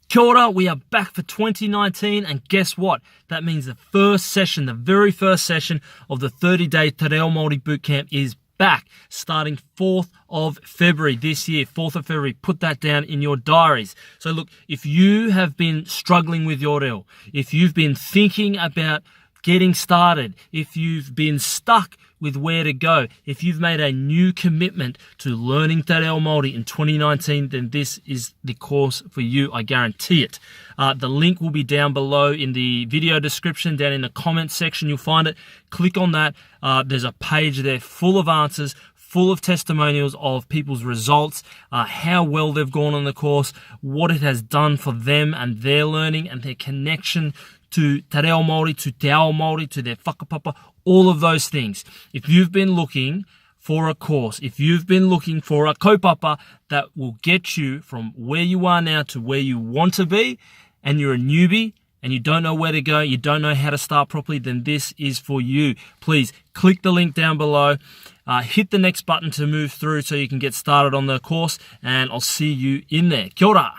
Kia ora, we are back for 2019, and guess what? That means the first session, the very first session of the 30-day Te Reo Māori Bootcamp is back, starting 4th of February this year. 4th of February, put that down in your diaries. So look, if you have been struggling with your reo, if you've been thinking about getting started, if you've been stuck with where to go, if you've made a new commitment to learning Te Reo Māori in 2019, then this is the course for you, I guarantee it. The link will be down below in the video description, down in the comments section, you'll find it. Click on that. There's a page there full of answers, full of testimonials of people's results, how well they've gone on the course, what it has done for them and their learning and their connection to Te Reo Māori, to Te Ao Māori, to their whakapapa, all of those things. If you've been looking for a course, if you've been looking for a kaupapa that will get you from where you are now to where you want to be, and you're a newbie, and you don't know where to go, you don't know how to start properly, then this is for you. Please click the link down below, hit the next button to move through so you can get started on the course, and I'll see you in there. Kia ora.